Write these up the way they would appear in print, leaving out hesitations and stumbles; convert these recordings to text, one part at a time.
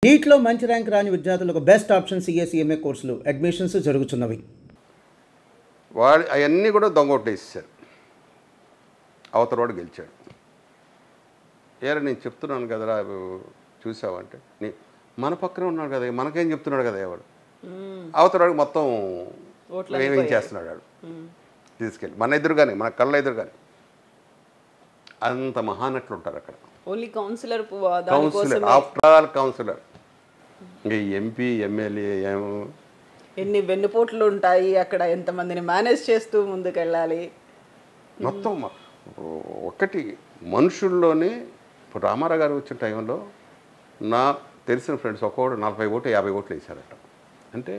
నీట్లో మంచి ర్యాంక్ రాని విద్యార్థులకు బెస్ట్ ఆప్షన్ సిఎస్ఈఎంఏ కోర్సులు అడ్మిషన్స్ జరుగుతున్నవి. వాడు అవన్నీ కూడా దొంగొట్టేసారు. అవతల వాడు గెలిచాడు. ఏరా నేను చెప్తున్నాను కదరా చూసావంటే మన పక్కనే ఉన్నాడు కదా, మనకేం చెప్తున్నాడు కదా ఎవడు అవతల వాడికి మొత్తం ఏమేం చేస్తున్నాడు వాడు తీసుకెళ్ళి మన ఎదురుగానే, మన కళ్ళ ఎదురుగానే. అంత మహానట్లు ఉంటారు అక్కడ. Only councillor after all councillor. ఇంకా ఎంపీ ఎమ్మెల్యే ఎన్ని వెన్నుపోట్లు ఉంటాయి అక్కడ, ఎంతమందిని మేనేజ్ చేస్తూ ముందుకెళ్ళాలి. మొత్తం ఒకటి మనుషుల్లోనే. ఇప్పుడు రామారావు గారు వచ్చిన టైంలో నా తెలిసిన ఫ్రెండ్స్ ఒక్కొక్కడు 40 ఓట్లు 50 ఓట్లు వేశారట. అంటే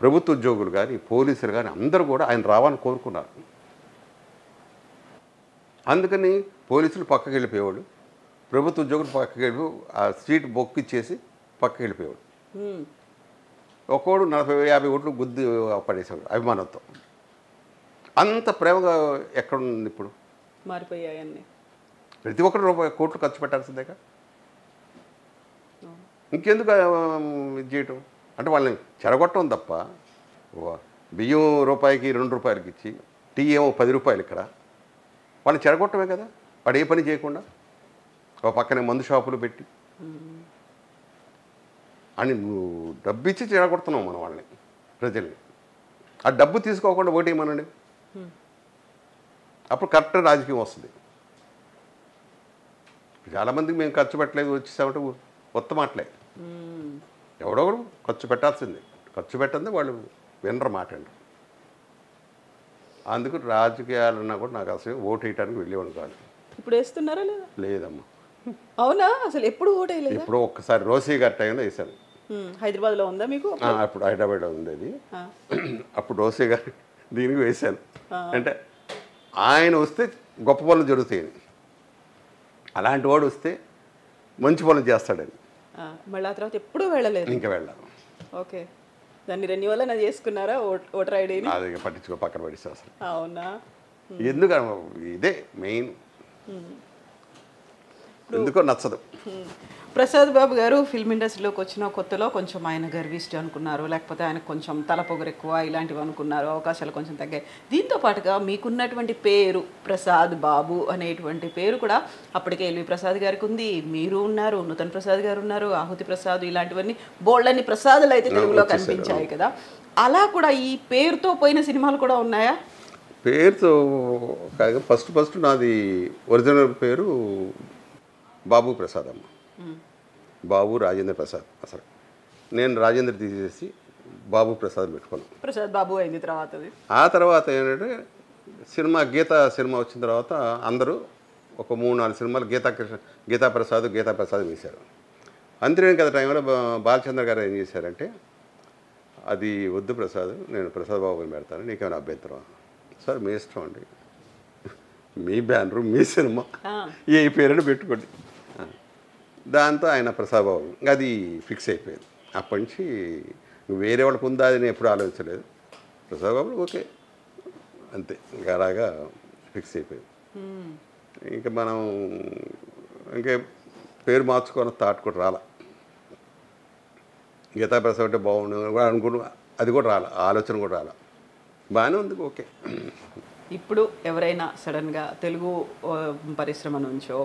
ప్రభుత్వ ఉద్యోగులు కానీ పోలీసులు కానీ అందరూ కూడా ఆయన రావాలని కోరుకున్నారు. అందుకని పోలీసులు పక్కకి వెళ్ళిపోయేవాళ్ళు, ప్రభుత్వ ఉద్యోగులు పక్కకి వెళ్ళి ఆ సీట్ బొక్కు ఇచ్చేసి పక్కకి వెళ్ళిపోయేవాడు. ఒక్కోడు 40-50 ఓట్లు గుద్ది పడేసేవాడు అభిమానంతో. అంత ప్రేమగా ఎక్కడుంది ఇప్పుడు? మారిపోయాయన్నీ. ప్రతి ఒక్కరు రూపాయి కోట్లు ఖర్చు పెట్టాల్సిందేగా. ఇంకెందుకు ఇది చేయటం అంటే వాళ్ళని చెడగొట్టడం తప్ప. బియ్యం రూపాయికి 2 రూపాయలకి ఇచ్చి టీ ఏమో 10 రూపాయలు ఇక్కడ. వాళ్ళని చెడగొట్టమే కదా. వాడు ఏ పని చేయకుండా ఒక పక్కనే మందు షాపులు పెట్టి అని నువ్వు డబ్బు ఇచ్చి చెడగొడుతున్నావు మనం వాళ్ళని, ప్రజల్ని. ఆ డబ్బు తీసుకోకుండా ఓటేయమనండి, అప్పుడు కరెక్ట్ రాజకీయం వస్తుంది. చాలామందికి మేము ఖర్చు పెట్టలేదు వచ్చేసామంటే ఉత్తమాటలే. ఎవడొకడు ఖర్చు పెట్టాల్సిందే. ఖర్చు పెట్టండి వాళ్ళు వినరు మాటండి. అందుకు రాజకీయాలన్నా కూడా నాకు అసలు ఓటు వేయడానికి వెళ్ళేవాడు కాదు. ఇప్పుడు వేస్తున్నారా లేదా? లేదమ్మా. అవునా? అసలు ఎప్పుడు ఓటు వేయలేదు? ఇప్పుడు ఒక్కసారి రోసీ గారి టైంలో వేశాను. హైదరాబాద్లో ఉందా మీకు? అప్పుడు హైదరాబాద్లో ఉండేది. అప్పుడు రోసీ గారి దీనికి వేశాను. అంటే ఆయన వస్తే గొప్ప పనులు జరుగుతాయని, అలాంటి వాడు వస్తే మంచి పనులు చేస్తాడని. మళ్ళీ ఆ తర్వాత ఎప్పుడూ వెళ్ళలేదు? ఇంకా వెళ్ళాను. ఓకే. దాన్ని రెన్యువల్ అయినా చేసుకున్నారా ఓటర్ ఐడిని? అది పట్టించుకో, పక్కన పడిస్తే అసలు. అవునా? ఎందుకు ఇదే మెయిన్, ఎందుకో నచ్చదు. ప్రసాద్ బాబు గారు ఫిల్మ్ ఇండస్ట్రీలోకి వచ్చిన కొత్తలో కొంచెం ఆయన గర్విష్టి అనుకున్నారు, లేకపోతే ఆయనకు కొంచెం తలపొగరు ఎక్కువ ఇలాంటివి అనుకున్నారు, అవకాశాలు కొంచెం తగ్గాయి. దీంతో పాటుగా మీకున్నటువంటి పేరు ప్రసాద్ బాబు అనేటువంటి పేరు కూడా అప్పటికే ఎల్వి ప్రసాద్ గారికి ఉంది, మీరు ఉన్నారు, నూతన్ ప్రసాద్ గారు ఉన్నారు, ఆహుతి ప్రసాద్, ఇలాంటివన్నీ బోల్డన్ని ప్రసాదులు అయితే తెలుగులో కనిపించాయి కదా. అలా కూడా ఈ పేరుతో పోయిన సినిమాలు కూడా ఉన్నాయా? పేరుతో కాగా ఫస్ట్ నాది ఒరిజినల్ పేరు బాబు ప్రసాద్ అమ్మ. బాబు రాజేంద్ర ప్రసాద్. అసలు నేను రాజేంద్ర తీసేసి బాబు ప్రసాద్ పెట్టుకున్నాను. ప్రసాద్ బాబు అయింది తర్వాత. ఆ తర్వాత ఏంటంటే గీతా సినిమా వచ్చిన తర్వాత అందరూ ఒక 3-4 సినిమాలు గీతా ప్రసాద్ వేశారు. అంతేనే కదా టైంలో బాలచంద్ర గారు ఏం చేశారంటే, అది వద్దు ప్రసాద్, నేను ప్రసాద్ బాబుని పెడతాను, నీకేమైనా అభ్యంతరం? సార్ మీ ఇష్టం అండి, మీ బ్యానరు, మీ సినిమా, ఏ పేరుని పెట్టుకోండి. దాంతో ఆయన ప్రసాద్ బాబు అది ఫిక్స్ అయిపోయింది. అప్పటి నుంచి వేరే వాళ్ళకు ఉందా అని ఎప్పుడు ఆలోచించలేదు. ప్రసాద్ బాబు ఓకే అంతే, ఇంకా అలాగా ఫిక్స్ అయిపోయింది. ఇంకా మనం ఇంకే పేరు మార్చుకోవాలని థాట్ కూడా రాలా. గీతా ప్రసాద్ అంటే బాగుండు అనుకున్నా, అది కూడా రాలా, ఆలోచన కూడా రాలా. బాగానే ఉంది, ఓకే. ఇప్పుడు ఎవరైనా సడన్గా తెలుగు పరిశ్రమ నుంచో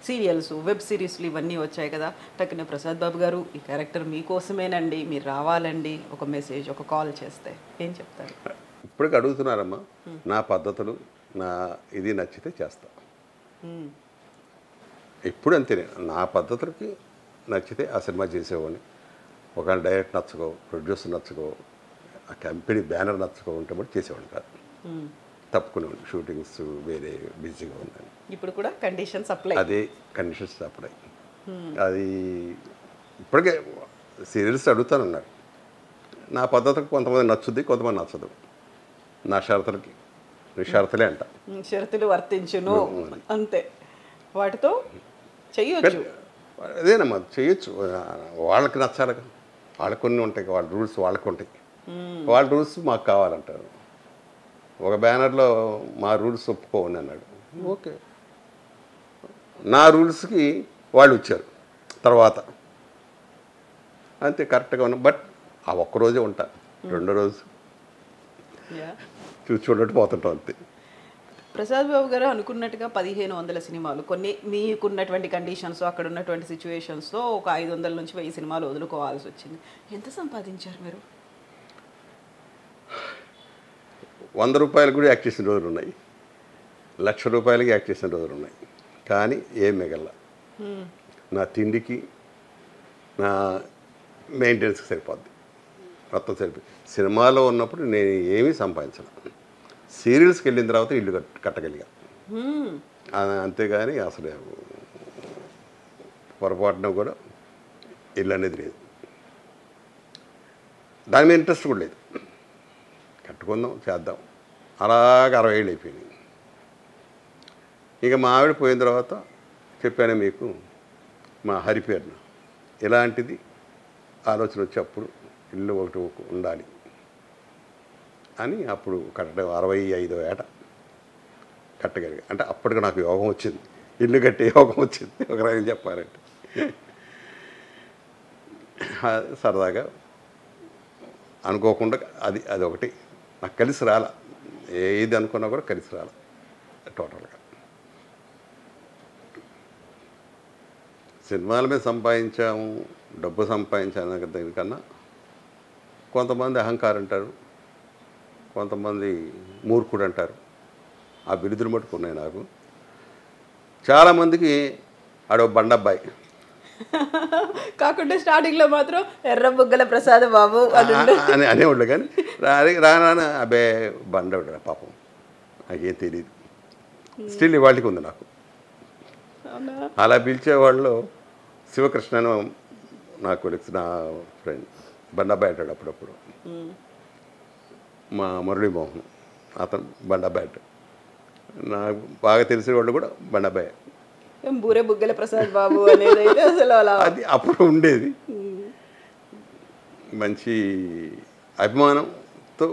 సీరియల్స్, వెబ్ సిరీస్లు ఇవన్నీ వచ్చాయి కదా, టక్కున ప్రసాద్ బాబు గారు ఈ క్యారెక్టర్ మీకోసమేనండి, మీరు రావాలండి, ఒక మెసేజ్, ఒక కాల్ చేస్తే ఏం చెప్తారు? ఇప్పటికి అడుగుతున్నారమ్మా, నా పద్ధతులు, నా ఇది నచ్చితే చేస్తా. ఎప్పుడు అంతేనే, నా పద్ధతులకి నచ్చితే ఆ సినిమా చేసేవాడిని. ఒక డైరెక్ట్ నచ్చకో, ప్రొడ్యూసర్ నచ్చకో, ఆ కంపెనీ బ్యానర్ నచ్చకో ఉంటే కూడా చేసేవాడిని కాదు. తప్పుకునేవాడిని. షూటింగ్స్ వేరే బిజీగా ఉన్నాను. ఇప్పుడు కూడా కండిషన్స్ అప్లై? అదే కండిషన్స్ అప్లై. అది ఇప్పటికే సీరియల్స్ అడుగుతానన్నారు. నా పద్ధతికి కొంతమంది నచ్చుద్ది, కొంతమంది నచ్చదు. నా షరతులకి షరతులే అంట, షరతులు వర్తించును అంతే, వాటితో చెయ్యొచ్చు. అదేనమ్మా చేయొచ్చు. వాళ్ళకి నచ్చాలి, వాళ్ళకి కొన్ని ఉంటాయి, వాళ్ళ రూల్స్ వాళ్ళకి ఉంటాయి. వాళ్ళ రూల్స్ మాకు కావాలంటారు. ఒక బ్యానర్లో మా రూల్స్ ఒప్పుకోండి అన్నాడు, ఓకే. నా రూల్స్కి వాళ్ళు వచ్చారు తర్వాత. అంతే కరెక్ట్గా ఉన్నా. బట్ ఆ ఒక్కరోజే ఉంటా, రెండో రోజు చూసి చూడట్టు పోతుంటాం అంతే. ప్రసాద్ బాబు గారు అనుకున్నట్టుగా 1500 సినిమాలు, కొన్ని మీకున్నటువంటి కండిషన్స్, అక్కడ ఉన్నటువంటి సిచ్యువేషన్స్తో ఒక 500 నుంచి 1000 సినిమాలు వదులుకోవాల్సి వచ్చింది. ఎంత సంపాదించారు మీరు? 100 రూపాయలు కూడా యాక్ట్ చేసిన రోజులు ఉన్నాయి, 1,00,000 రూపాయలకి యాక్ట్ చేసిన రోజులు ఉన్నాయి. కానీ ఏం మిగల, నా తిండికి నా మెయింటెనెన్స్కి సరిపోద్ది, మొత్తం సరిపోయి. సినిమాలో ఉన్నప్పుడు నేను ఏమీ సంపాదించను. సీరియల్స్కి వెళ్ళిన తర్వాత ఇల్లు కట్టగలిగా, అంతేగాని అసలు పొరపాటున కూడా ఇల్లు అనేది లేదు. దాని మీద ఇంట్రెస్ట్ కూడా లేదు. కట్టుకుందాం చేద్దాం, అలాగ 60 ఏళ్ళు అయిపోయినాయి. ఇక మా ఆవిడ పోయిన తర్వాత చెప్పాను మీకు, మా హరి పేరున ఇలాంటిది ఆలోచన వచ్చి అప్పుడు ఇల్లు ఒకటి ఉండాలి అని అప్పుడు కట్టడం 65వ ఏట కట్టగలిగా. అంటే అప్పటికి నాకు యోగం వచ్చింది, ఇల్లు కట్టే యోగం వచ్చింది ఒక రకంగా చెప్పాలంటే. సరదాగా అనుకోకుండా అది ఒకటి నాకు కలిసి రాల, ఏది అనుకున్నా కూడా కలిసి రాల టోటల్గా. సినిమాల మీద సంపాదించాము, డబ్బు సంపాదించాను దీనికన్నా కొంతమంది అహంకారం అంటారు, కొంతమంది మూర్ఖుడు అంటారు. ఆ బిరుదులు మట్టుకు ఉన్నాయి నాకు. చాలామందికి ఆడో బండబ్బాయి కాకుండా స్టార్టింగ్లో మాత్రం ఎర్ర బుగ్గల ప్రసాద్ బాబు అని అనేవాళ్ళు. కానీ రానా అబ్బే బండవుడు పాపం, నాకేం తెలియదు. స్టిల్ ఇవాళకి ఉంది నాకు. అలా పిలిచేవాళ్ళు శివకృష్ణ అని నాకు తెలిసిన నా ఫ్రెండ్, బండబ్బాయి అంటాడు అప్పుడప్పుడు. మా మురళీమోహన్ అతను బండబ్బాయి అంటాడు. నాకు బాగా తెలిసిన వాళ్ళు కూడా బండబ్బాయి. బూరే బుగ్గల ప్రసాద్ బాబు అనేది అయితే అసలు అలా అది అప్పుడు ఉండేది. మంచి అభిమానంతో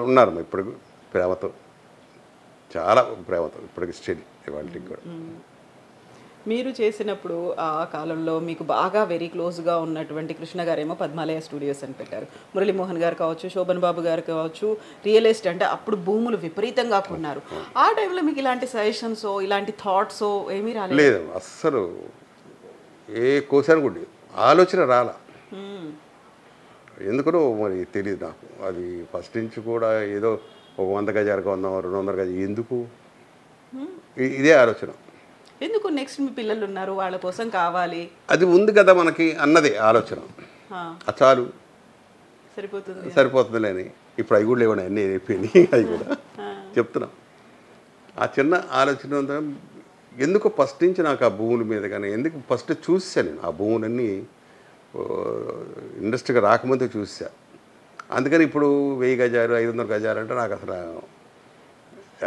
ఉన్నారు ఇప్పుడు, ప్రేమతో, చాలా ప్రేమతో ఇప్పటికి స్టిల్ ఇవాళకి కూడా. మీరు చేసినప్పుడు ఆ కాలంలో మీకు బాగా వెరీ క్లోజ్గా ఉన్నటువంటి కృష్ణ గారేమో పద్మాలయ స్టూడియోస్ అని పెట్టారు. మురళీమోహన్ గారు కావచ్చు, శోభన్ బాబు గారు కావచ్చు, రియల్ ఎస్టేట్ అంటే అప్పుడు భూములు విపరీతంగా కొన్నారు. ఆ టైంలో మీకు ఇలాంటి సజెషన్స్, ఇలాంటి థాట్స్ ఏమీ రాలేదు? లేదు, అస్సలు ఏ కోసాను కూడా ఆలోచన రాలా. ఎందుకనో మరి తెలియదు నాకు. అది ఫస్ట్ నుంచి కూడా ఏదో ఒక 100 గజాలకు 200 గజాలు ఎందుకు, ఇదే ఆలోచన. ఎందుకు నెక్స్ట్ మీ పిల్లలు ఉన్నారు, వాళ్ళ కోసం కావాలి, అది ఉంది కదా మనకి అన్నదే ఆలోచన. చాలు సరిపోతుందిలేని. ఇప్పుడు అవి కూడా లేవని అన్నీ అయిపోయినాయి. అవి కూడా చెప్తున్నాం. ఆ చిన్న ఆలోచన ఎందుకు ఫస్ట్ నుంచి నాకు ఆ భూముల మీద కానీ, ఎందుకు ఫస్ట్ చూసాను నేను ఆ భూములన్నీ ఇండస్ట్రీగా రాకముందే చూసా. అందుకని ఇప్పుడు 1000 గజాలు 500 గజాలు అంటే నాకు అసలు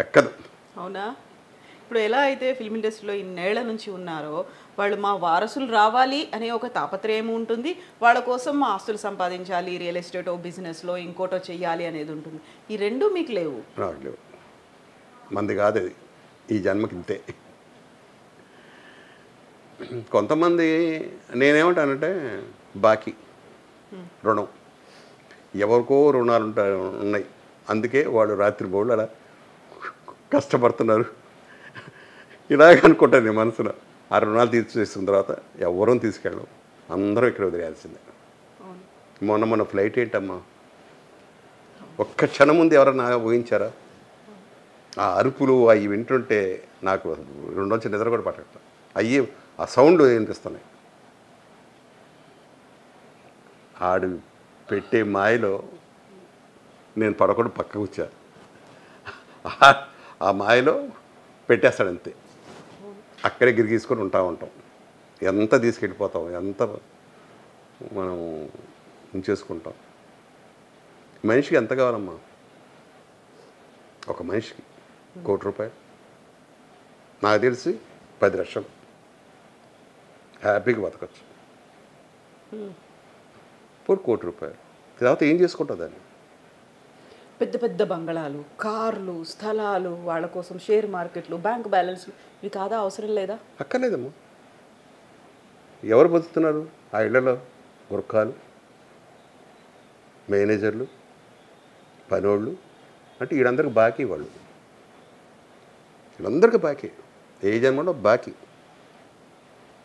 ఎక్కదు. అవునా? ఇప్పుడు ఎలా అయితే ఫిల్మ్ ఇండస్ట్రీలో ఇన్నేళ్ల నుంచి ఉన్నారో, వాళ్ళు మా వారసులు రావాలి అనే ఒక తాపత్రయం ఉంటుంది, వాళ్ళ కోసం మా ఆస్తులు సంపాదించాలి, రియల్ ఎస్టేటో బిజినెస్లో ఇంకోటో చెయ్యాలి అనేది ఉంటుంది. ఈ రెండు మీకు లేవు? నాకు లేవు. మంది కాదు అది, ఈ జన్మకి ఇంతే. కొంతమంది నేనేమంటానంటే బాకీ రుణం, ఎవరికో రుణాలు ఉన్నాయి, అందుకే వాళ్ళు రాత్రి బోళ్ళు అలా కష్టపడుతున్నారు ఇలాగ అనుకుంటాను నేను మనసులో. ఆ రుణాలు తీర్చేసిన తర్వాత ఎవరూ తీసుకెళ్ళం, అందరం ఇక్కడ వదిలేయాల్సిందే. మొన్న ఫ్లైట్ ఏంటమ్మా, ఒక్క క్షణం ముందు ఎవరన్నా ఊహించారా? ఆ అరుపులు అవి వింటుంటే నాకు 2 రోజులు నిద్ర కూడా పట్టట్లా. అయ్యి ఆ సౌండ్ వినిపిస్తున్నాయి. ఆడు పెట్టే మాయలో నేను పడకుండా పక్కకు వచ్చా. ఆ మాయలో పెట్టేస్తాడంతే. అక్కడే గిరిగీసుకొని ఉంటాం. ఎంత తీసుకెళ్ళిపోతాం, ఎంత మనం ఉంచేసుకుంటాం. మనిషికి ఎంత కావాలమ్మా? ఒక మనిషికి 1 కోటి రూపాయలు, నాకు తెలిసి 10 లక్షలు హ్యాపీగా బతకచ్చు. 1 కోటి రూపాయలు తర్వాత ఏం చేసుకుంటుంది దాన్ని? పెద్ద పెద్ద బంగళాలు, కార్లు, స్థలాలు, వాళ్ళ కోసం షేర్ మార్కెట్లు, బ్యాంక్ బ్యాలెన్స్లు, ఇవి కాదా? అవసరం లేదా? అక్కర్లేదమ్మా. ఎవరు బతుకుతున్నారు ఆ ఇళ్లలో? గుర్ఖాలు, మేనేజర్లు, పనోళ్ళు, అంటే వీళ్ళందరికీ బాకీ. వీళ్ళందరికీ బాకీ, ఏ జన్మలో బాకీ.